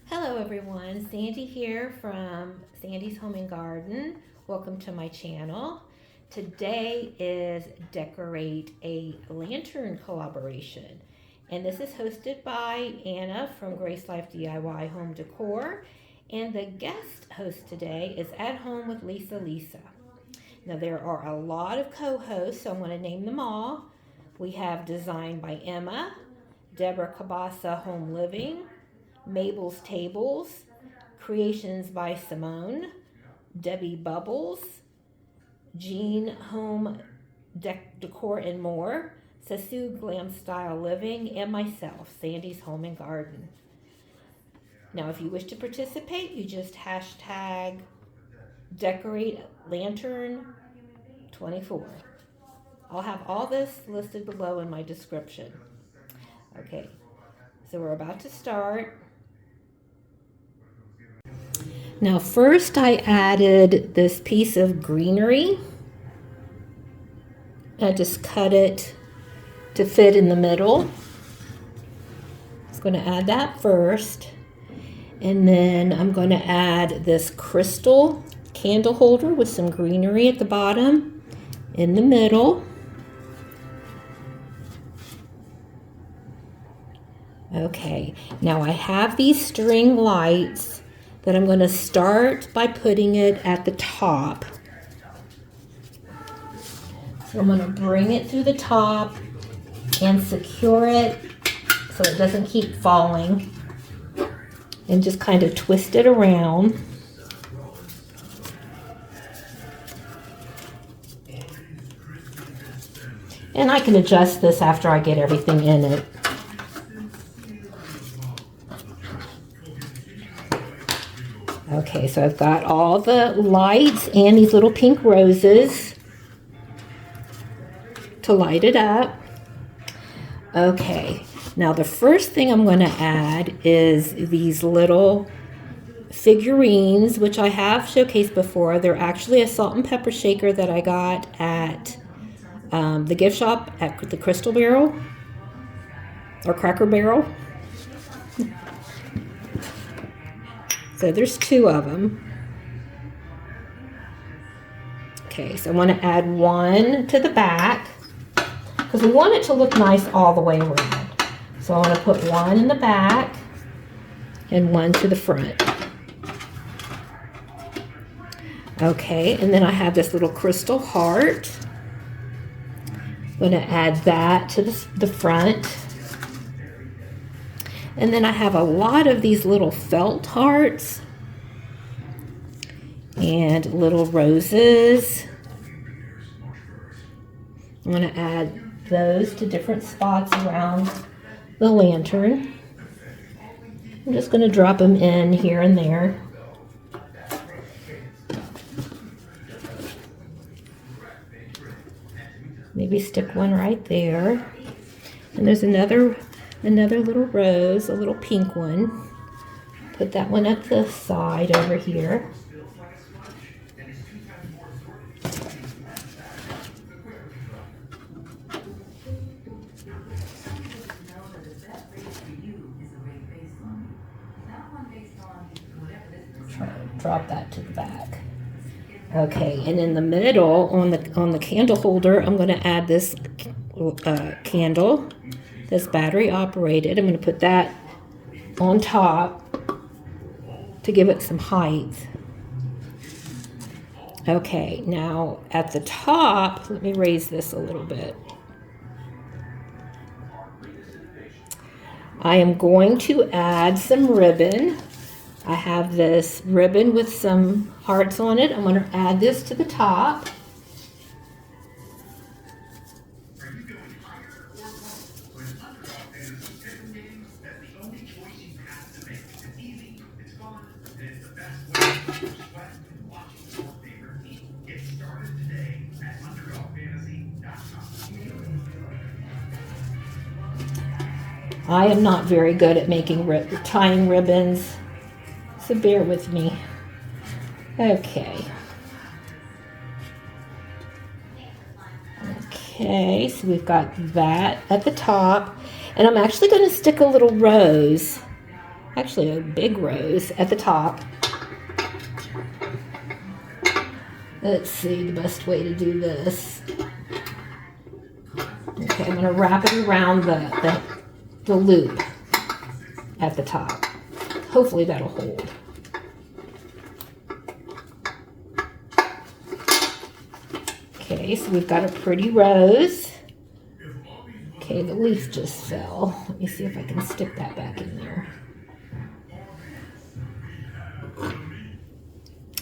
Hello everyone, Sandy here from Sandy's Home and Garden. Welcome to my channel. Today is Decorate a Lantern collaboration. And this is hosted by Anna from Grace Life DIY Home Decor. And the guest host today is At Home with Lisa. Now there are a lot of co-hosts, so I'm going to name them all. We have Design by Emma, Deborah Cabasa Home Living, Mabel's Tables, Creations by Simone, Debbie Bubbles, Jean Home Decor and More, Sasu Glam Style Living, and myself, Sandy's Home and Garden. Now, if you wish to participate, you just hashtag Decorate Lantern 24. I'll have all this listed below in my description. Okay, so we're about to start. Now first I added this piece of greenery. I just cut it to fit in the middle. I was going to add that first. And then I'm going to add this crystal candle holder with some greenery at the bottom in the middle. Okay, now I have these string lights that I'm going to start by putting it at the top. So I'm going to bring it through the top and secure it so it doesn't keep falling, and just kind of twist it around. And I can adjust this after I get everything in it. Okay, so I've got all the lights and these little pink roses to light it up. Okay, now the first thing I'm going to add is these little figurines, which I have showcased before. They're actually a salt and pepper shaker that I got at the gift shop at the Crystal Barrel or Cracker Barrel. So there's two of them. Okay, so I want to add one to the back because we want it to look nice all the way around. So I want to put one in the back and one to the front. Okay, and then I have this little crystal heart. I'm going to add that to the front. And then I have a lot of these little felt hearts and little roses. I'm going to add those to different spots around the lantern. I'm just going to drop them in here and there. Maybe stick one right there. And there's another little rose, a little pink one. Put that one at the side over here. Drop that to the back. Okay, and in the middle on the candle holder, I'm going to add this candle that's battery operated. I'm going to put that on top to give it some height. Okay, now at the top, let me raise this a little bit. I am going to add some ribbon. I have this ribbon with some hearts on it. I'm going to add this to the top. I am not very good at tying ribbons, so bear with me. Okay. Okay, so we've got that at the top. And I'm actually going to stick a little rose actually a big rose at the top. Let's see the best way to do this. Okay, I'm going to wrap it around the loop at the top. Hopefully that'll hold. Okay, so we've got a pretty rose. Okay, the leaf just fell. Let me see if I can stick that back in there.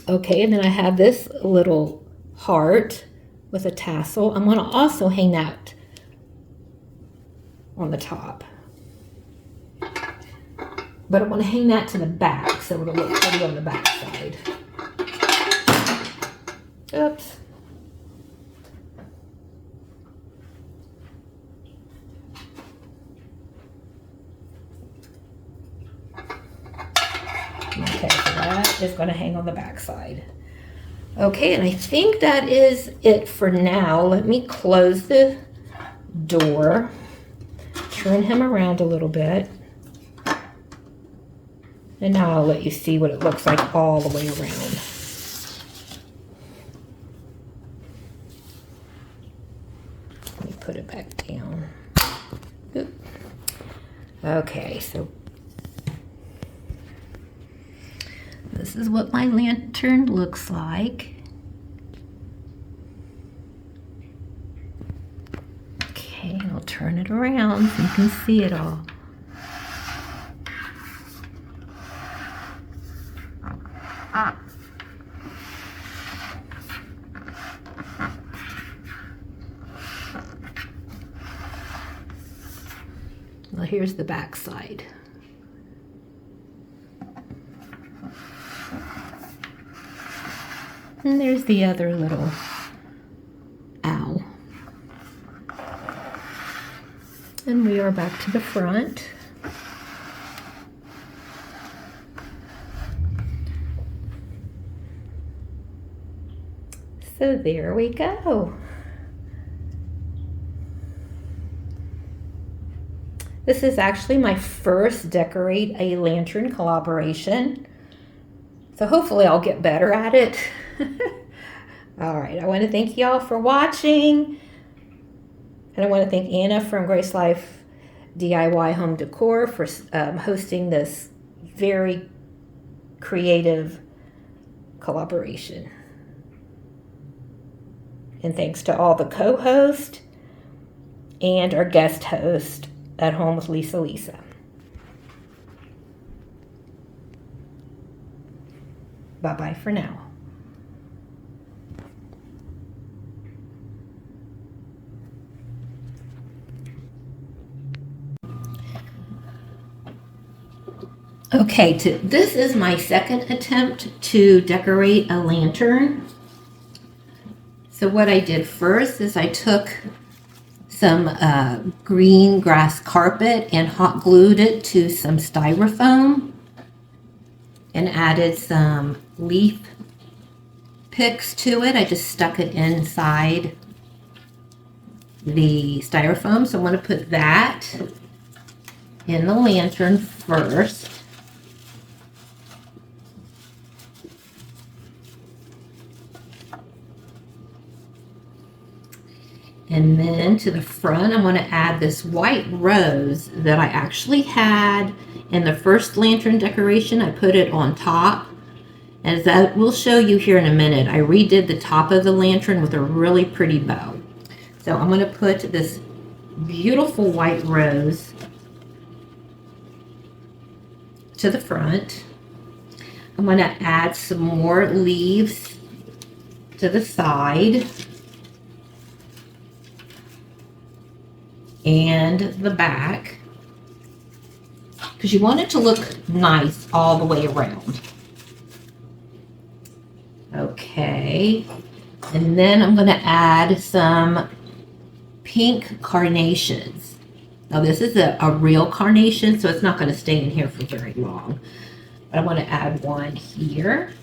Okay, and then I have this little heart with a tassel. I'm going to also hang that on the top. But I want to hang that to the back so it'll look pretty on the back side. Oops. Okay, so that is going to hang on the back side. Okay, and I think that is it for now. Let me close the door, turn him around a little bit, and now I'll let you see what it looks like all the way around. Let me put it back down. Oop. Okay, so this is what my lantern looks like. Okay, I'll turn it around so you can see it all. Well, here's the back side. And there's the other little owl. And we are back to the front. So there we go. This is actually my first Decorate a Lantern collaboration. So hopefully I'll get better at it. All right, I want to thank y'all for watching. And I want to thank Anna from Grace Life DIY Home Decor for hosting this very creative collaboration. And thanks to all the co-hosts and our guest host at Home with Lisa. Bye-bye for now. Okay, this is my second attempt to decorate a lantern. So what I did first is I took some green grass carpet and hot glued it to some styrofoam and added some leaf picks to it. I just stuck it inside the styrofoam. So I'm going to put that in the lantern first. And then to the front, I'm going to add this white rose that I actually had in the first lantern decoration. I put it on top. As that will show you here in a minute, I redid the top of the lantern with a really pretty bow. So I'm going to put this beautiful white rose to the front. I'm going to add some more leaves to the side and the back, because you want it to look nice all the way around. Okay, and then I'm going to add some pink carnations. Now this is a real carnation, so it's not going to stay in here for very long. But I want to add one here.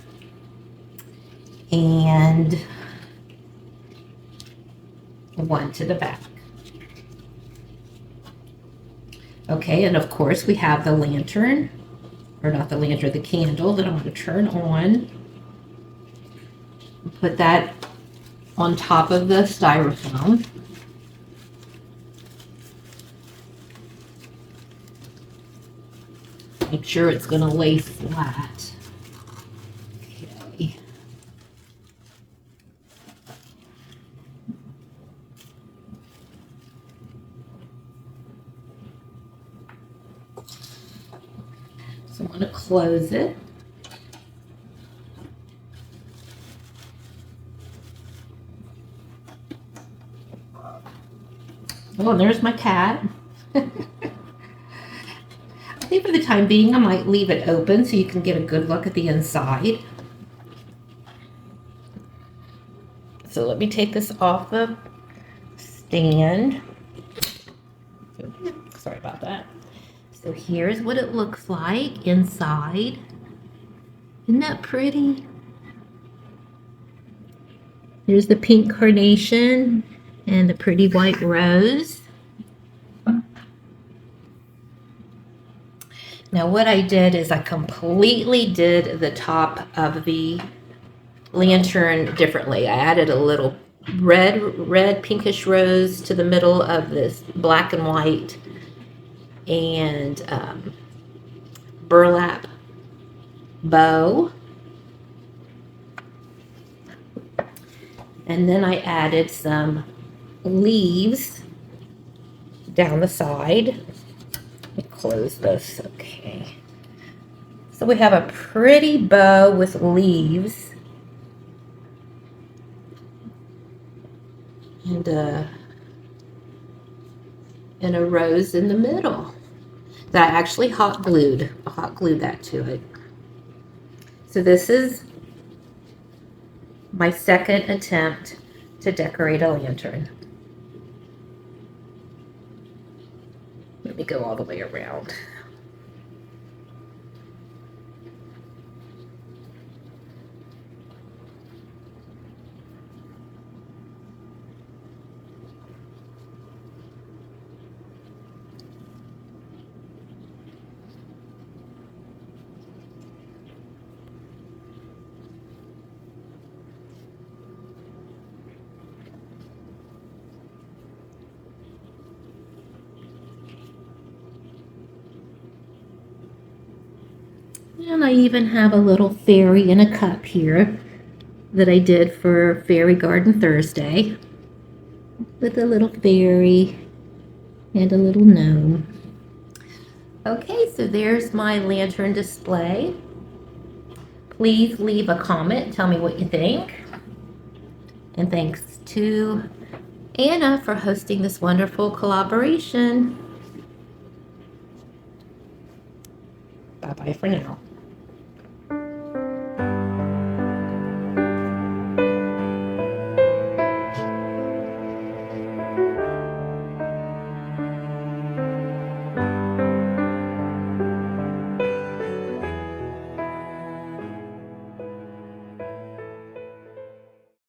And one to the back. Okay, and of course we have the lantern or not the lantern, the candle that I'm going to turn on. Put that on top of the styrofoam. Make sure it's going to lay flat. Okay. So I'm going to close it. Oh, and there's my cat. I think for the time being, I might leave it open so you can get a good look at the inside. So let me take this off the stand. Sorry about that. So here's what it looks like inside. Isn't that pretty? Here's the pink carnation and the pretty white rose. Now what I did is I completely did the top of the lantern differently. I added a little red pinkish rose to the middle of this black and white and burlap bow. And then I added some leaves down the side. Let me close this, okay. So we have a pretty bow with leaves. And a rose in the middle that I actually hot glued that to it. So this is my second attempt to decorate a lantern. Let me go all the way around. And I even have a little fairy in a cup here that I did for Fairy Garden Thursday with a little fairy and a little gnome. Okay, so there's my lantern display. Please leave a comment, tell me what you think. And thanks to Anna for hosting this wonderful collaboration. Bye-bye for now.